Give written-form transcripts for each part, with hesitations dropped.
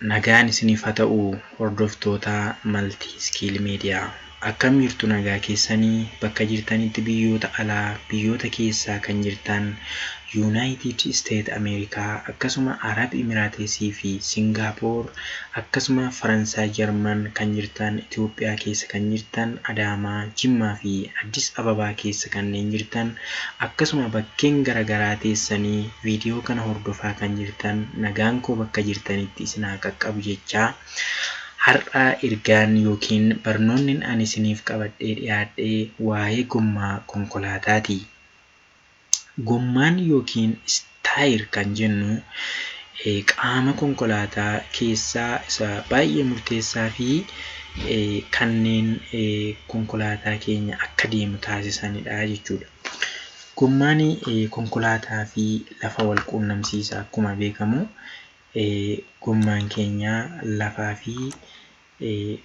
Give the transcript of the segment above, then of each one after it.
Nagaan isiniif haa ta'u hordoftoota Maltii Skiil Miidiyaa. Akkam jirtu nagaa keessanii bakka jirtanitti biyyoota alaa, biyyoota keessaa kan jirtan Yuunaayitid Isteet Ameerikaa, akkasuma Arab Imiraatesii fi Singaappoor, akkasuma Faransaay, Jarman kan jirtan, Itoophiyaa keessa kan jirtan, Adaamaa, Jimmaa fi Addis Ababaa keessa kanneen jirtan, akkasuma bakkeen garaagaraa teessanii viidiyoo kana hordofaa kan jirtan, nagaan koo bakka jirtanitti isin haa qaqqabu jechaa. Har'a ergaan yookiin barnoonni ani isiniif qabadhee dhiyaadhee waa'ee gommaa konkolaataati. Gommaan yookiin istaayir kan jennu qaama konkolaataa keessaa isa baay'ee murteessaa fi kanneen konkolaataa keenya akka deemu taasisanidha jechuudha. Gommaan konkolaataa fi lafa wal quunnamsiisa. Akkuma beekamu gommaan keenya lafaa fi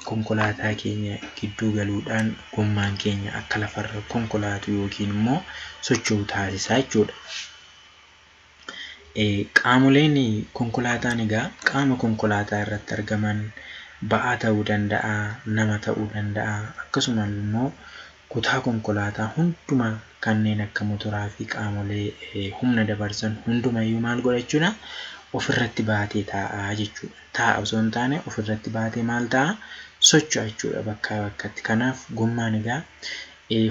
konkolaataa keenya gidduu galuudhaan gommaan keenya akka lafarra konkolaatu yookiin immoo socho'u taasisaa jechuudha. Qaamoleen konkolaataan egaa qaama konkolaataa irratti argaman ba'aa ta'uu danda'a, nama ta'uu danda'a, akkasuma immoo kutaa konkolaataa hundumaa kanneen akka motoraa fi qaamolee humna dabarsan hundumayyuu maal godhachuudha? Ofirratti baatee taa'aa jechuudha. Taa'a osoo hin taane ofirratti baatee maal ta'a? Socho'a jechuudha bakkaa bakkatti. Kanaaf gommaan egaa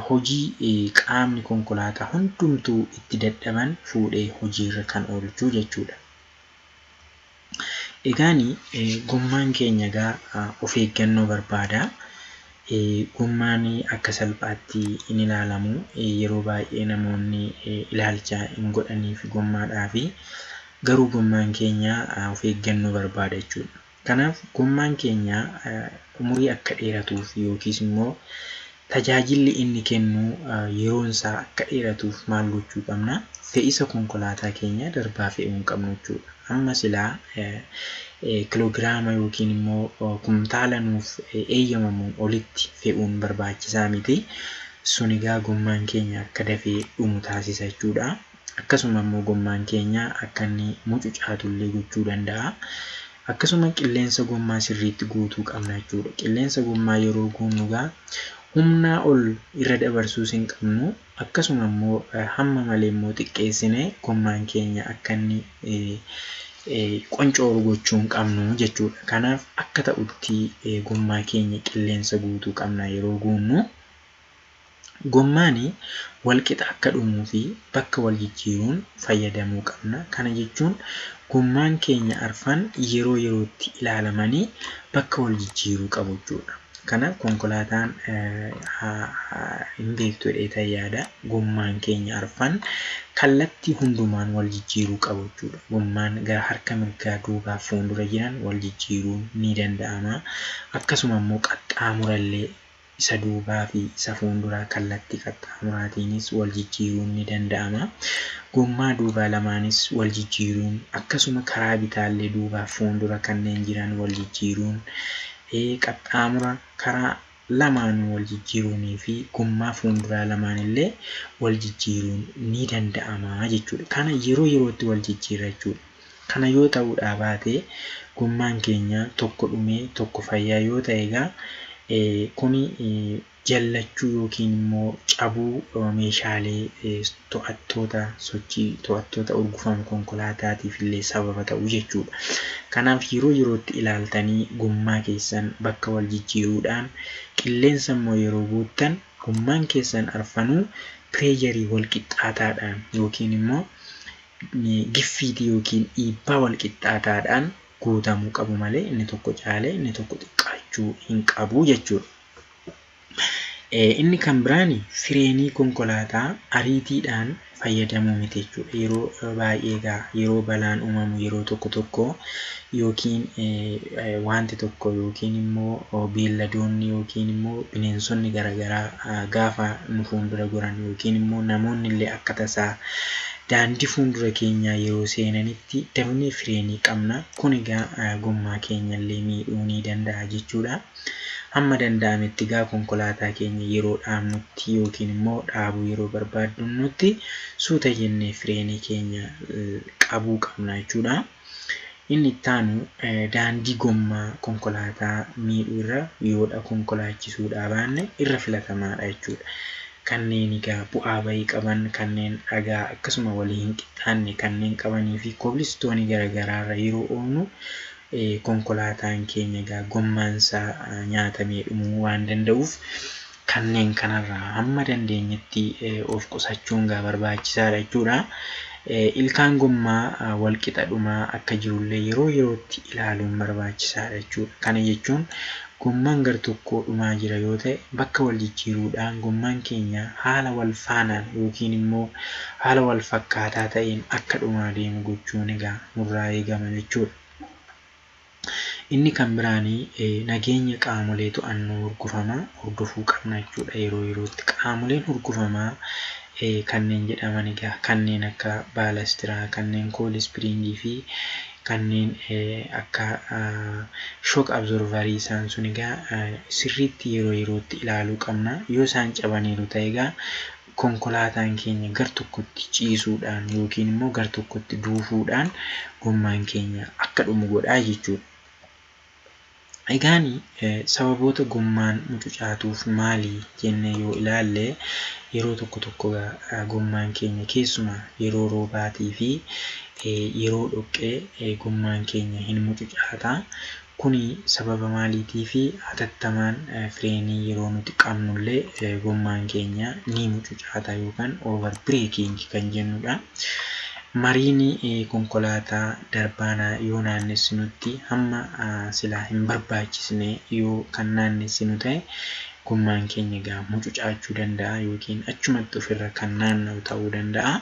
hojii qaamni konkolaataa hundumtuu itti dadhaban fuudhee hojiirra kan oolchuu jechuudha. Egaan gommaan keenya egaa of eeggannoo barbaada. Gommaan akka salphaatti hin ilaalamu. Yeroo baay'ee namoonni ilaalcha hin godhaniif gommaadhaafi. Garuu gommaan keenya of eeggannoo barbaada jechuudha. Kanaaf gommaan keenya umurii akka dheeratuuf yookiis immoo tajaajilli inni kennu yeroon isaa akka dheeratuuf maal gochuu qabna? Fe'isa konkolaataa keenya darbaa fe'uu hin qabnu jechuudha. Amma silaa kiloogiraama yookiin immoo kumtaala nuuf eeyyamamuun olitti fe'uun barbaachisaa miti. Sun egaa gommaan keenya akka dafee dhumu taasisa jechuudha. Akkasuma immoo gommaan keenya akka inni mucucaatullee gochuu danda'a. Akkasuma qilleensa gommaa sirriitti guutuu qabna jechuudha. Qilleensa gommaa yeroo guunnu egaa humnaa ol irra dabarsuus hin qabnu. Akkasuma immoo hamma malee immoo xiqqeessine gommaan keenya akka inni qoncooru gochuu hin qabnu jechuudha. Kanaaf akka ta'utti gommaa keenya qilleensa guutuu qabna yeroo guunnu. Gommaan walqixa akka dhumuu fi bakka wal jijjiiruun fayyadamuu qabna. Kana jechuun gommaan keenya arfan yeroo yerootti ilaalamanii bakka wal jijjiiruu qabu jechuudha. Kanaaf konkolaataan hin beektu jedhee yaada. Gommaan keenya arfan kallattii hundumaan wal jijjiiruu qabu jechuudha. Gommaan gara harka mirgaa duubaa fuuldura jiran wal jijjiiruun ni danda'ama. Akkasuma immoo qaxxaamurallee isa duubaa fi isa fuulduraa kallattii qaxxaamuraatiinis wal jijjiiruun ni danda'ama. Gommaa duubaa lamaanis wal jijjiiruun, akkasuma karaa bitaallee duubaa fuuldura kanneen jiran wal jijjiiruun, qaxxaamura karaa lamaan wal jijjiiruunii fi gommaa fuulduraa lamaanillee wal jijjiiruun ni danda'ama jechuudha. Kana yeroo yerootti wal jijjiirra jechuudha. Kana yoo ta'uudhaa baate gommaan keenya tokko dhumee tokko fayyaa yoo ta'e egaa kuni jallachuu yookiin immoo cabuu meeshaalee to'attoota sochii to'attoota urgufama konkolaataatiif illee sababa ta'u jechuudha. Kanaaf yeroo yerootti ilaaltanii gommaa keessan bakka wal jijjiiruudhaan qilleensa immoo yeroo guuttan gommaan keessan arfanuu pireejarii wal qixxaataadhaan yookiin immoo giffiitii yookiin dhiibbaa wal qixxaataadhaan guutamuu qabu malee inni tokko caalee inni tokko xiqqaachuu hin qabu jechuudha. Inni kan biraan fireenii konkolaataa ariitiidhaan fayyadamuu miti jechuudha. Yeroo baay'ee egaa yeroo balaan uumamu yeroo tokko yookiin wanti tokko yookiin immoo beelladoonni yookiin immoo bineensonni garaagaraa gaafa nu fuuldura goran yookiin immoo namoonni illee akka tasaa daandii fuuldura keenyaa yeroo seenanitti dafnee fireenii qabna. Kun egaa gommaa keenya illee miidhuu ni danda'a jechuudha. Hamma danda'ametti egaa konkolaataa keenya yeroo dhaabnutti yookiin immoo dhaabuu yeroo barbaadnutti suuta jennee fireenii keenya qabuu qabna jechuudha. Inni itti aanu daandii gommaa konkolaataa miidhuu irra yoodha konkolaachisuudhaa baanne irra filatamaadha jechuudha. Kanneen egaa bu'aa bahii qaban kanneen dhagaa akkasuma walii hin qixxaanne kanneen qabanii fi kobilistoonii garaagaraarra yeroo oonu konkolaataan keenya egaa gommaansaa nyaatamee dhumuu waan danda'uuf kanneen kanarraa hamma dandeenyetti of qusachuun barbaachisaadha jechuudha. Ilkaan gommaa walqixa dhumaa akka jirullee yeroo yerootti ilaaluun barbaachisaadha jechuudha. Kana jechuun gommaan gar tokko dhumaa jira yoo ta'e bakka wal jijjiiruudhaan gommaan keenya haala wal faanaan yookiin immoo haala wal fakkaataa ta'een akka dhumaa deemu gochuun egaa nurraa eegama jechuudha. Inni kan biraanii nageenya qaamolee to'annoo hordofama hordofuu qabna jechuudha. Yeroo yerootti qaamoleen hordofamaa kanneen jedhaman egaa kanneen akka baalastiraa, kanneen koolispiriingii fi kanneen akka shock absorberii isaan sun egaa sirriitti yeroo yerootti ilaaluu qabna. Yoo isaan cabaniiru ta'e egaa konkolaataan keenya gar tokkotti ciisuudhaan yookiin immoo gar tokkotti duufuudhaan gommaan keenya akka dhumu godhaa jechuudha. Egaan sababoota gommaan mucucaatuuf maali jennee yoo ilaalle yeroo tokko gommaan keenya keessumaa yeroo roobaatii fi yeroo dhoqqee gommaan keenya hin mucucaata. Kuni sababa maaliitii fi hatattamaan fireenii yeroo nuti qabnullee gommaan keenya ni mucucaata yookaan over braking kan jennudha. Mariin konkolaataa darbaanaa yoo naannessinutti hamma silaa hin barbaachisne yoo kan naannessinu ta'e gommaan keenya egaa mucucaachuu danda'a yookiin achumatti ofirra kan naanna'u ta'uu danda'a.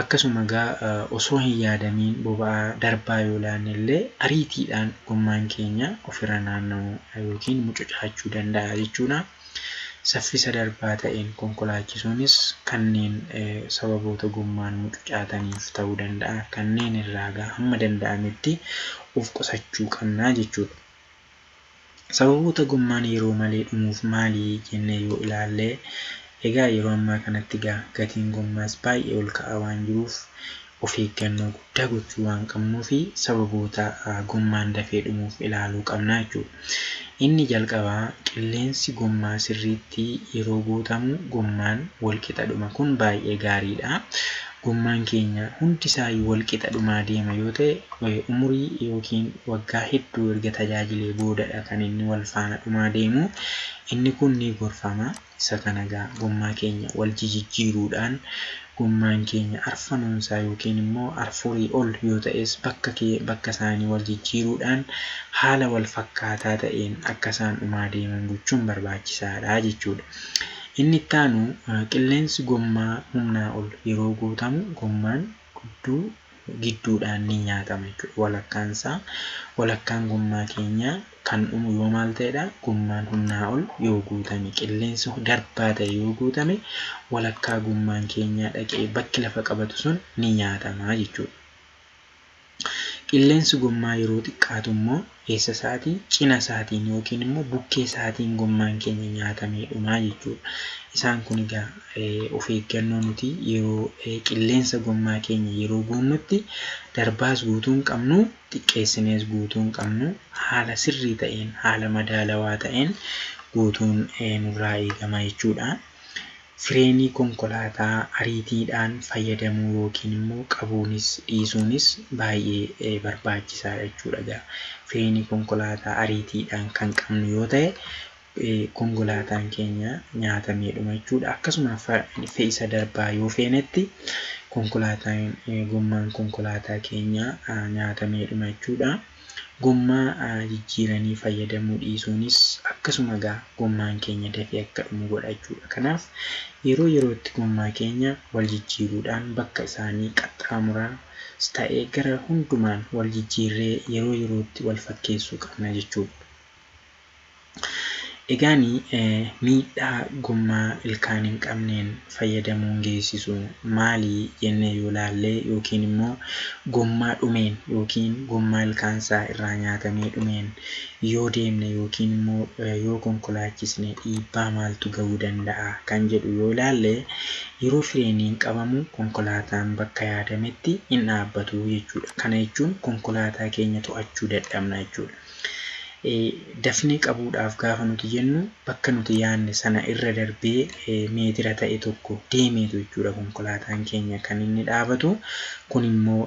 Akkasuma egaa osoo hin yaadamiin boba'aa darbaa yoo laannellee ariitiidhaan gommaan keenya ofirra naanna'u yookiin mucucaachuu danda'a jechuudha. Saffisa darbaa ta'een konkolaachisuunis kanneen sababoota gommaan mucucaataniif ta'uu danda'a. Kanneen irraa hamma danda'ametti of qusachuu qabna jechuudha. Sababoota gommaan yeroo malee dhumuuf maali jennee yoo ilaalle egaa yeroo ammaa kanatti gatiin gommaas baay'ee ol ka'aa waan jiruuf of eeggannoo guddaa gochuu waan qabnuu fi sababoota gommaan dafee dhumuuf ilaaluu qabna jechuudha. Inni jalqabaa qilleensi gommaa sirriitti yeroo guutamu gommaan walqixa dhuma kun baay'ee gaariidha. Gommaan keenya hundisaa walqixa dhumaa deema yoo ta'e umurii yookiin waggaa hedduu erga tajaajilee boodadha kan inni wal faana dhumaa deemu. Inni kun ni gorfama. Isa kana egaa gommaa keenya wal jijjiiruudhaan gommaan keenya arfanoonsaa yookiin immoo arfurii ol yoo ta'es bakka isaanii wal jijjiiruudhaan haala wal fakkaataa ta'een akka isaan dhumaa deeman gochuun barbaachisaadha jechuudha. Inni itti aanu qilleensi gommaa humnaa ol yeroo guutamu gommaan gidduudhaan ni nyaatama jechuudha. Walakkaan gommaa keenyaa kan dhumu yoo maal ta'edha gommaan humnaa ol yoo guutame qilleensi darbaa ta'e yoo guutame walakkaa gommaan keenyaa dhaqee bakki lafa qabatu sun ni nyaatama jechuudha. Qilleensi gommaa yeroo xiqqaatu immoo eessa isaatii cina isaatiin yookiin immoo bukkee isaatiin gommaan keenya nyaatamee dhumaa jechuudha. Isaan kun egaa of eeggannoo nuti yeroo qilleensa gommaa keenya yeroo guunnutti darbaas guutuu hin qabnu xiqqeessinees guutuu hin qabnu haala sirrii ta'een haala madaalawaa ta'een guutuun nurraa eegama jechuudha. Fireenii konkolaataa ariitiidhaan fayyadamuu yookiin immoo qabuunis dhiisuunis baay'ee barbaachisaadha jechuudha. Fireenii konkolaataa ariitiidhaan kan qabnu yoo ta'e konkolaataan keenya nyaatamee dhuma jechuudha. Akkasuma fe'isa darbaa yoo feenetti gommaan konkolaataa keenya nyaatamee dhuma jechuudha. Gommaa jijjiiranii fayyadamuu dhiisuunis akkasuma egaa gommaan keenya dafee akka dhumu godha jechuudha. Kanaaf yeroo yerootti gommaa keenya wal jijjiiruudhaan bakka isaanii qaxxaamuras ta'ee gara hundumaan wal jijjiirree yeroo yerootti wal fakkeessuu qabna jechuudha. Egaani miidhaa gommaa ilkaan hin qabneen fayyadamuun geessisu maali jennee yoo ilaalle yookiin immoo gommaa dhumeen yookiin gommaa ilkaansaa irraa nyaatamee dhumeen yoo deemne yookiin immoo yoo konkolaachisne dhiibbaa maaltu gahuu danda'a kan jedhu yoo ilaalle yeroo fireeniin qabamu konkolaataan bakka yaadametti hin dhaabbatu jechuudha. Kana jechuun konkolaataa keenya to'achuu dadhabna jechuudha. Dafnee qabuudhaaf gaafa nuti jennu bakka nuti yaadne sana irra darbee meetira ta'e tokko deemeetu jechuudha konkolaataan keenya kan inni dhaabatu. Kun immoo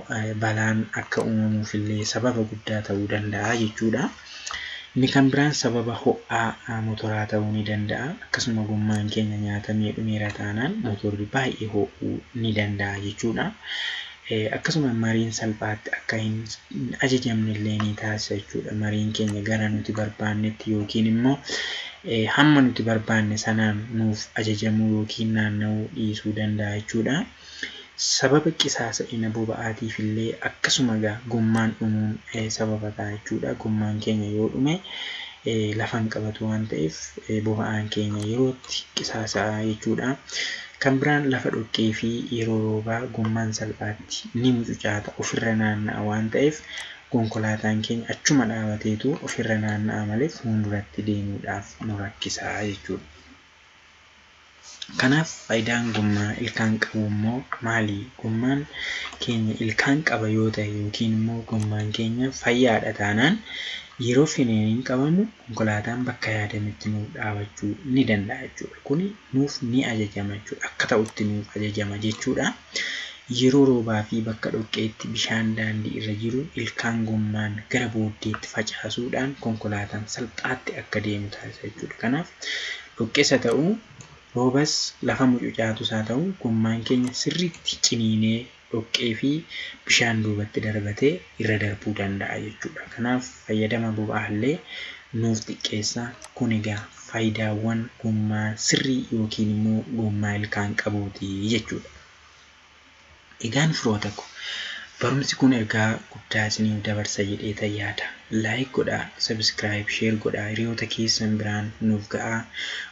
balaan akka uumamuuf illee sababa guddaa ta'uu danda'a jechuudha. Inni kan biraan sababa ho'aa motoraa ta'uu ni danda'a. Akkasuma gommaan keenya nyaatamee dhumeera taanaan motorri baay'ee ho'uu ni danda'a jechuudha. Akkasuma mariin salphaatti akka hin ajajamne illee ni taasisa jechuudha. Mariin keenya gara nuti barbaannetti yookiin immoo hamma nuti barbaanne sanaan nuuf ajajamuu yookiin naanna'uu dhiisuu danda'a jechuudha. Sababa qisaasa'ina boba'aatiif illee akkasuma gommaan dhumuun sababa ta'a jechuudha. Gommaan keenya yoo dhume lafa hin qabatu waan ta'eef boba'aan keenya yerootti qisaasa'a jechuudha. Kan biraan lafa dhoqqee fi yeroo roobaa gommaan salphaatti ni mucucaata ofirra naanna'a waan ta'eef konkolaataan keenya achuma dhaabateetu ofirra naanna'a malee fuulduratti deemuudhaaf nu rakkisa jechuudha. Kanaaf faayidaan gommaa ilkaan qabu immoo maali? Gommaan keenya ilkaan qaba yoo ta'e yookiin immoo gommaan keenya fayyaadha taanaan yeroo fireeniin qabamu konkolaataan bakka yaadametti nuuf dhaabachuu ni danda'a jechuudha. Kuni nuuf ni ajajama jechuudha. Akka ta'utti nuuf ajajama jechuudha. Yeroo roobaa fi bakka dhoqqeetti bishaan daandii irra jiru ilkaan gommaan gara booddeetti facaasuudhaan konkolaataan salphaatti akka deemu taasisa jechuudha. Kanaaf dhoqqeessa ta'uu roobas lafa mucucaatus haa ta'u gommaan keenya sirriitti ciniinee dhoqqee fi bishaan duubatti darbatee irra darbuu danda'a jechuudha. Kanaaf fayyadama boba'aallee nuuf xiqqeessa. Kun egaa faayidaawwan gommaa sirrii yookiin immoo gommaa ilkaan qabuuti jechuudha. Egaan firoota ko barumsi kun ergaa guddaa isiniif dabarsa jedhee yaada. Laayik godhaa, sabiskiraayib, sheer godhaa, hiriyoota keessan biraan nuuf ga'aa.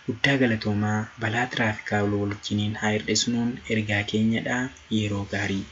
Guddaa galatoomaa balaa tiraafikaa wal wajjiniin haa hir'isnuun ergaa keenyadha. Yeroo gaarii.